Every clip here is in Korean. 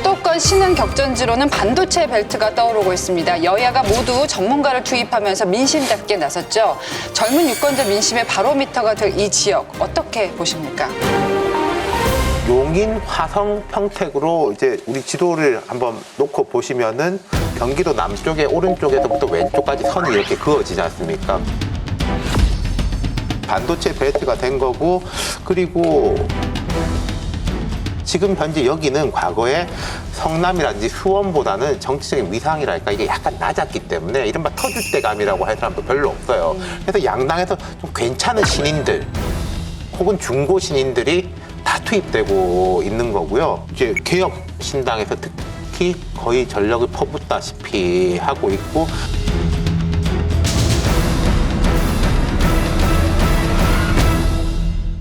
수도권 신흥 격전지로는 반도체 벨트가 떠오르고 있습니다. 여야가 모두 전문가를 투입하면서 민심 잡기에 나섰죠. 젊은 유권자 민심의 바로미터가 될 이 지역 어떻게 보십니까? 용인, 화성, 평택으로 이제 우리 지도를 한번 놓고 보시면은 경기도 남쪽의 오른쪽에서부터 왼쪽까지 선이 이렇게 그어지지 않습니까? 반도체 벨트가 된 거고, 그리고 지금 현재 여기는 과거에 성남이라든지 수원보다는 정치적인 위상이랄까 이게 약간 낮았기 때문에 이른바 터줏대감이라고 할 사람도 별로 없어요. 그래서 양당에서 좀 괜찮은 신인들 혹은 중고 신인들이 다 투입되고 있는 거고요. 이제 개혁 신당에서 특히 거의 전력을 퍼붓다시피 하고 있고,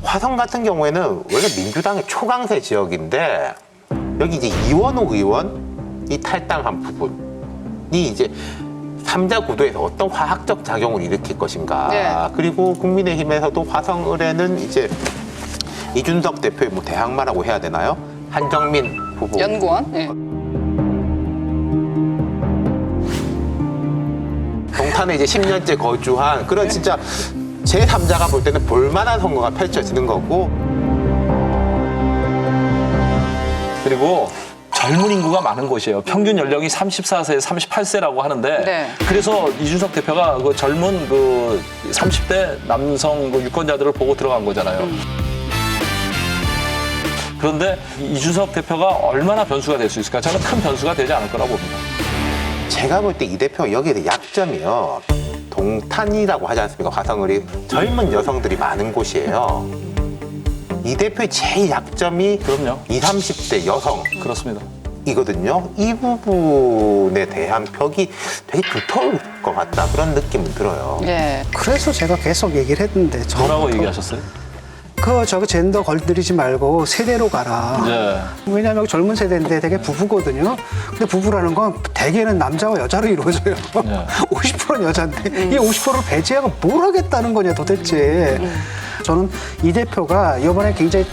화성 같은 경우에는 원래 민주당의 초강세 지역인데 여기 이제 이원호 의원이 탈당한 부분이 이제 3자 구도에서 어떤 화학적 작용을 일으킬 것인가. 네. 그리고 국민의힘에서도 화성 을에는 이제 이준석 대표의 뭐 대항마라고 해야 되나요? 한정민 후보. 연구원. 네. 동탄에 이제 10년째 거주한 그런 진짜 제3자가 볼 때는 볼만한 선거가 펼쳐지는 거고. 그리고 젊은 인구가 많은 곳이에요. 평균 연령이 34세, 38세라고 하는데 네. 그래서 이준석 대표가 그 젊은 그 30대 남성 그 유권자들을 보고 들어간 거잖아요. 그런데 이준석 대표가 얼마나 변수가 될 수 있을까? 저는 큰 변수가 되지 않을 거라고 봅니다. 제가 볼 때 이 대표가 여기에 대해 약점이요. 동탄이라고 하지 않습니까? 화성을이 젊은 여성들이 많은 곳이에요. 이 대표의 제일 약점이 그럼요. 20, 30대 여성. 그렇습니다. 이거든요. 이 부분에 대한 벽이 되게 두터울 것 같다. 그런 느낌은 들어요. 네. 그래서 제가 계속 얘기를 했는데 뭐라고 얘기하셨어요? 저거 젠더 걸들이지 말고 세대로 가라. 네. 왜냐하면 젊은 세대인데 되게 부부거든요. 근데 부부라는 건 대개는 남자와 여자로 이루어져요. 네. 50%는 여자인데 이 50%를 배제하고 뭘 하겠다는 거냐 도대체. 저는 이 대표가 이번에 굉장히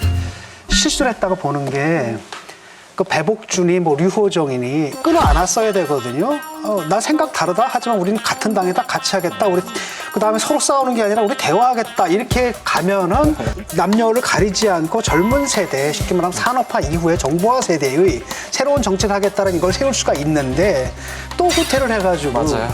실수를 했다고 보는 게 그 배복준이 뭐 류호정이니 끊어 안았어야 되거든요. 나 생각 다르다. 하지만 우리는 같은 당에다 같이 하겠다. 우리 그다음에 서로 싸우는 게 아니라 우리 대화하겠다. 이렇게 가면은 남녀를 가리지 않고 젊은 세대, 쉽게 말하면 산업화 이후에 정보화 세대의 새로운 정치를 하겠다는 이걸 세울 수가 있는데 또 후퇴를 해가지고 맞아요.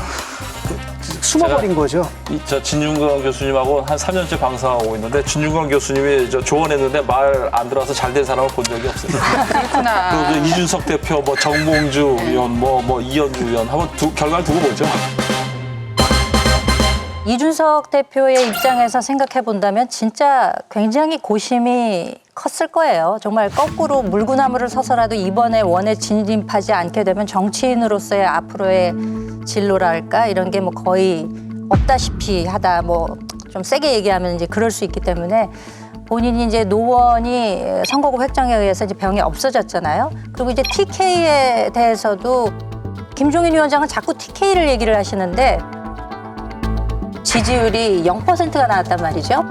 숨어버린 거죠. 저 진중권 교수님하고 한 3년째 방송하고 있는데 진중권 교수님이 저 조언했는데 말 안 들어서 잘 된 사람을 본 적이 없어요. 그렇구나. 그리고 이준석 대표, 뭐 정봉주 의원, 뭐 이현주 의원 한번 결과를 두고 보죠. 이준석 대표의 입장에서 생각해 본다면 진짜 굉장히 고심이 컸을 거예요. 정말 거꾸로 물구나무를 서서라도 이번에 원에 진입하지 않게 되면 정치인으로서의 앞으로의 진로랄까 이런 게 뭐 거의 없다시피 하다 뭐 좀 세게 얘기하면 이제 그럴 수 있기 때문에 본인이 이제 노원이 선거구 획정에 의해서 이제 병이 없어졌잖아요. 그리고 이제 TK에 대해서도 김종인 위원장은 자꾸 TK를 얘기를 하시는데 지지율이 0%가 나왔단 말이죠.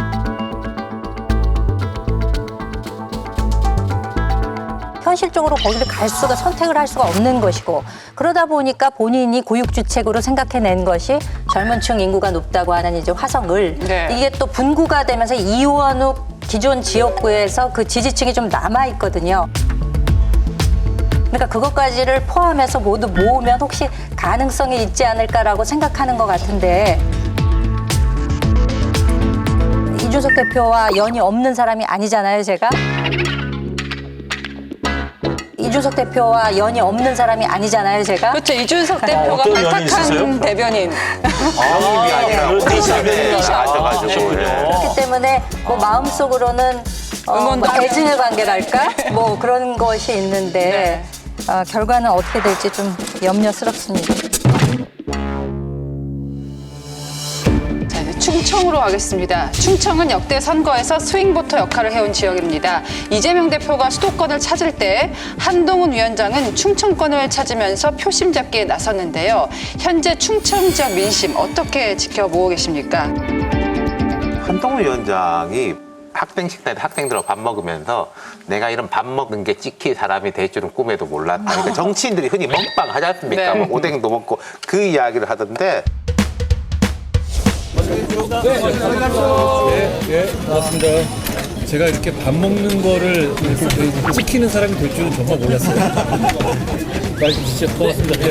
현실적으로 거기를 선택을 할 수가 없는 것이고 그러다 보니까 본인이 고육주책으로 생각해낸 것이 젊은 층 인구가 높다고 하는 이제 화성을 네. 이게 또 분구가 되면서 이원욱 기존 지역구에서 그 지지층이 좀 남아있거든요. 그러니까 그것까지를 포함해서 모두 모으면 혹시 가능성이 있지 않을까라고 생각하는 것 같은데 이준석 대표와 연이 없는 사람이 아니잖아요, 제가. 이준석 대표와 연이 없는 사람이 아니잖아요, 제가. 그렇죠. 이준석 대표가 어떤 연이 있으세요? 발탁한 대변인. 영입이 아니라 오디션에 앉아가지고. 그렇기 때문에 뭐 마음속으로는 응원도 뭐 애증의 관계랄까? 뭐 그런 것이 있는데 결과는 어떻게 될지 좀 염려스럽습니다. 자, 이제 충청으로 가겠습니다. 충청은 역대 선거에서 스윙보터 역할을 해온 지역입니다. 이재명 대표가 수도권을 찾을 때 한동훈 위원장은 충청권을 찾으면서 표심 잡기에 나섰는데요. 현재 충청 지역 민심 어떻게 지켜보고 계십니까? 한동훈 위원장이 학생 식당에서 학생들하고 밥 먹으면서 내가 이런 밥 먹는 게 찍힐 사람이 될 줄은 꿈에도 몰랐다. 그러니까 정치인들이 흔히 먹방 하지 않습니까? 네. 뭐 오뎅도 먹고 그 이야기를 하던데 네, 고맙습니다. 제가 이렇게 밥 먹는 거를 찍히는 사람이 될 줄은 정말 몰랐어요. 말씀 진짜 고맙습니다. 네.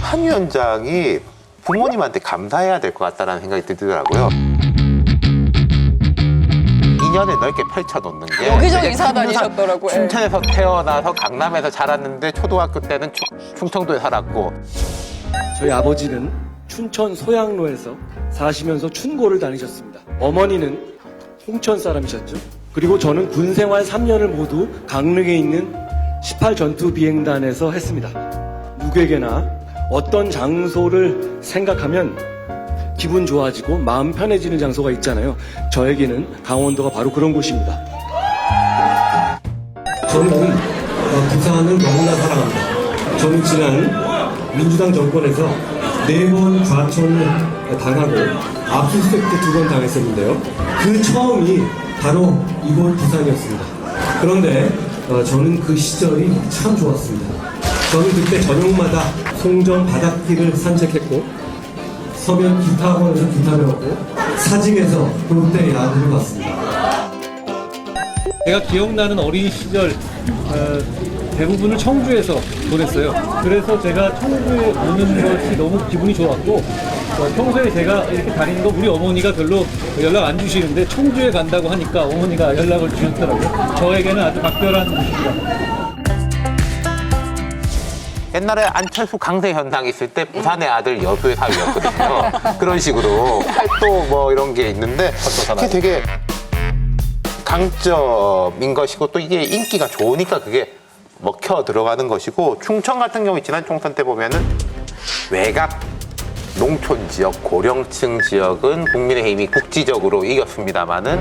한 위원장이 부모님한테 감사해야 될 것 같다는 생각이 들더라고요. 2년에 넓게 펼쳐놓는 게 여기저기 되게 이사 큰 부산, 다니셨더라고요. 춘천에서 태어나서 강남에서 자랐는데 초등학교 때는 충청도에 살았고 저희 아버지는 춘천 소양로에서 사시면서 춘고를 다니셨습니다. 어머니는 홍천 사람이셨죠. 그리고 저는 군 생활 3년을 모두 강릉에 있는 18 전투 비행단에서 했습니다. 누구에게나 어떤 장소를 생각하면 기분 좋아지고 마음 편해지는 장소가 있잖아요. 저에게는 강원도가 바로 그런 곳입니다. 저는 부산을 너무나 사랑합니다. 저는 지난 민주당 정권에서 4번 과천을 당하고 압수수색도 2번 당했었는데요. 그 처음이 바로 이곳 부산이었습니다. 그런데 저는 그 시절이 참 좋았습니다. 저는 그때 저녁마다 송정 바닷길을 산책했고 서면 기타학원에서 기타 배웠고 사직에서 롯데 야구를 봤습니다. 제가 기억나는 어린 시절 대부분을 청주에서 보냈어요. 그래서 제가 청주에 오는 것이 너무 기분이 좋았고 평소에 제가 이렇게 다니는 거 우리 어머니가 별로 연락 안 주시는데 청주에 간다고 하니까 어머니가 연락을 주셨더라고요. 저에게는 아주 각별한 곳입니다. 옛날에 안철수 강세 현상이 있을 때 부산의 아들 여수의 사위였거든요. 그런 식으로 팔도 뭐 이런 게 있는데 그게 되게 강점인 것이고 또 이게 인기가 좋으니까 그게 먹혀 들어가는 것이고 충청 같은 경우 지난 총선 때 보면은 외곽 농촌 지역, 고령층 지역은 국민의힘이 국지적으로 이겼습니다만은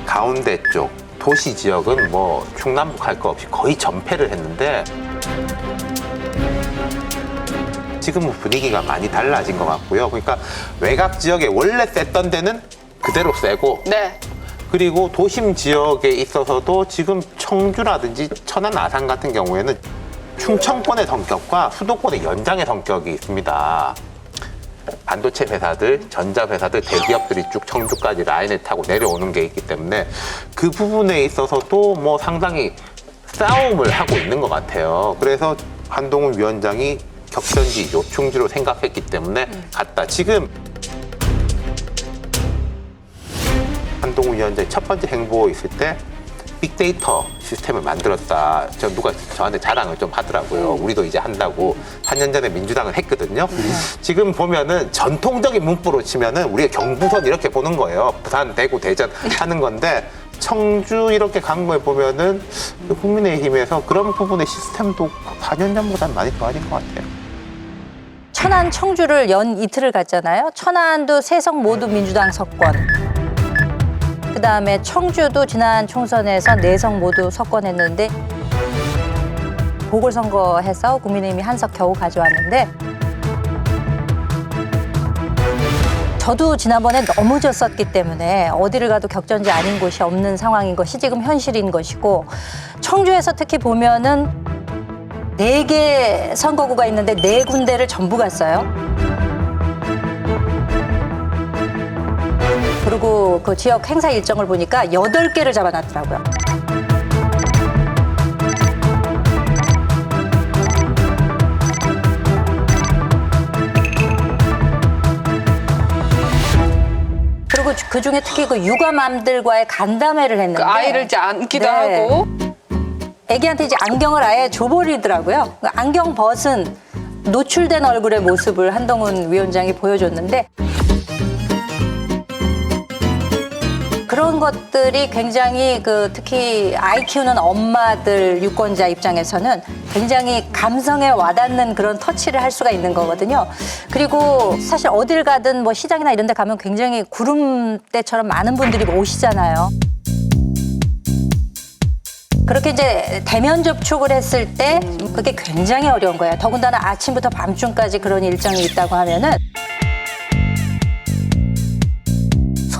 가운데 쪽 도시 지역은 뭐 충남북 할 거 없이 거의 전패를 했는데 지금은 분위기가 많이 달라진 것 같고요. 그러니까 외곽 지역에 원래 셌던 데는 그대로 세고 네. 그리고 도심 지역에 있어서도 지금 청주라든지 천안, 아산 같은 경우에는 충청권의 성격과 수도권의 연장의 성격이 있습니다. 반도체 회사들, 전자 회사들, 대기업들이 쭉 청주까지 라인을 타고 내려오는 게 있기 때문에 그 부분에 있어서도 뭐 상당히 싸움을 하고 있는 것 같아요. 그래서 한동훈 위원장이 격전지 요충지로 생각했기 때문에 갔다. 지금 한동훈 위원장이 첫 번째 행보 있을 때 빅데이터 시스템을 만들었다. 누가 저한테 자랑을 좀 하더라고요. 우리도 이제 한다고. 4년 전에 민주당은 했거든요. 지금 보면은 전통적인 문구로 치면은 우리가 경부선 이렇게 보는 거예요. 부산, 대구, 대전 하는 건데 청주 이렇게 간 거에 보면은 국민의힘에서 그런 부분의 시스템도 4년 전보다는 많이 좋아진 것 같아요. 천안, 청주를 연 이틀을 갔잖아요. 천안도 세석 모두 민주당 석권. 그다음에 청주도 지난 총선에서 4석 모두 석권했는데 보궐선거해서 국민의힘이 1석 겨우 가져왔는데 저도 지난번에 너무 졌었기 때문에 어디를 가도 격전지 아닌 곳이 없는 상황인 것이 지금 현실인 것이고 청주에서 특히 보면은 4개 선거구가 있는데 4군데를 전부 갔어요. 그리고 그 지역 행사 일정을 보니까 8개를 잡아놨더라고요. 그리고 그 중에 특히 그 육아맘들과의 간담회를 했는데 그 아이를 이제 안기도 네. 하고. 애기한테 이제 안경을 아예 줘버리더라고요. 그 안경 벗은 노출된 얼굴의 모습을 한동훈 위원장이 보여줬는데 그런 것들이 굉장히 그 특히 아이 키우는 엄마들 유권자 입장에서는 굉장히 감성에 와닿는 그런 터치를 할 수가 있는 거거든요. 그리고 사실 어딜 가든 뭐 시장이나 이런 데 가면 굉장히 구름대처럼 많은 분들이 오시잖아요. 그렇게 이제 대면 접촉을 했을 때 그게 굉장히 어려운 거예요. 더군다나 아침부터 밤중까지 그런 일정이 있다고 하면은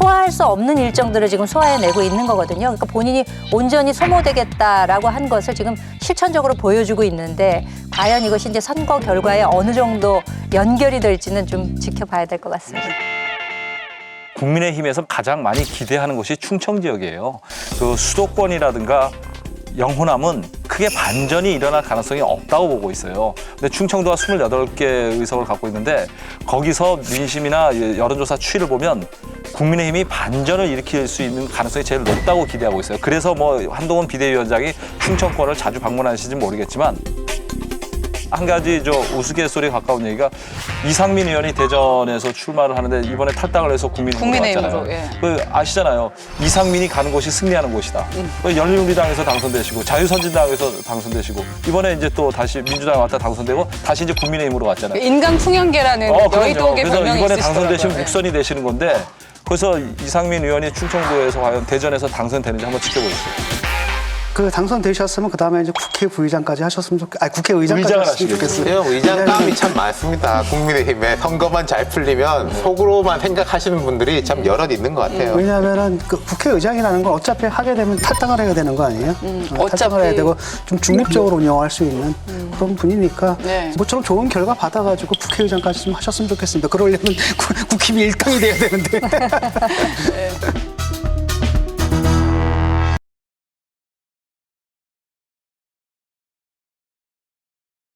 소화할 수 없는 일정들을 지금 소화해내고 있는 거거든요. 그러니까 본인이 온전히 소모되겠다라고 한 것을 지금 실천적으로 보여주고 있는데 과연 이것이 이제 선거 결과에 어느 정도 연결이 될지는 좀 지켜봐야 될 것 같습니다. 국민의힘에서 가장 많이 기대하는 곳이 충청 지역이에요. 그 수도권이라든가 영호남은 크게 반전이 일어날 가능성이 없다고 보고 있어요. 근데 충청도가 28개 의석을 갖고 있는데 거기서 민심이나 여론조사 추이를 보면 국민의힘이 반전을 일으킬 수 있는 가능성이 제일 높다고 기대하고 있어요. 그래서 뭐 한동훈 비대위원장이 충청권을 자주 방문하시는지 모르겠지만 한 가지 우스갯소리에 가까운 얘기가 이상민 의원이 대전에서 출마를 하는데 이번에 탈당을 해서 국민의힘으로 왔잖아요. 예. 그 아시잖아요. 이상민이 가는 곳이 승리하는 곳이다. 그 열린우리당에서 당선되시고 자유선진당에서 당선되시고 이번에 이제 또 다시 민주당에 왔다 당선되고 다시 이제 국민의힘으로 왔잖아요. 인간풍연계라는 여의도의 그래서 별명이 이번에 있으시더라고요. 당선되시면 예. 육선이 되시는 건데 그래서 이상민 의원이 충청도에서 과연 대전에서 당선되는지 한번 지켜보십시오. 그 당선되셨으면 그다음에 이제 국회의장까지 하셨으면 국회의장까지 의장을 하셨으면 하시겠어요. 좋겠어요. 의장감이 참 많습니다. 국민의힘에 선거만 잘 풀리면 속으로만 생각하시는 분들이 참 여럿 있는 것 같아요. 왜냐하면은 그 국회의장이라는 건 어차피 하게 되면 탈당을 해야 되는 거 아니에요? 탈당을 어차피. 해야 되고 좀 중립적으로 운영할 수 있는 그런 분이니까 네. 모처럼 좋은 결과 받아가지고 국회의장까지 좀 하셨으면 좋겠습니다. 그러려면 국힘이 일당이 돼야 되는데.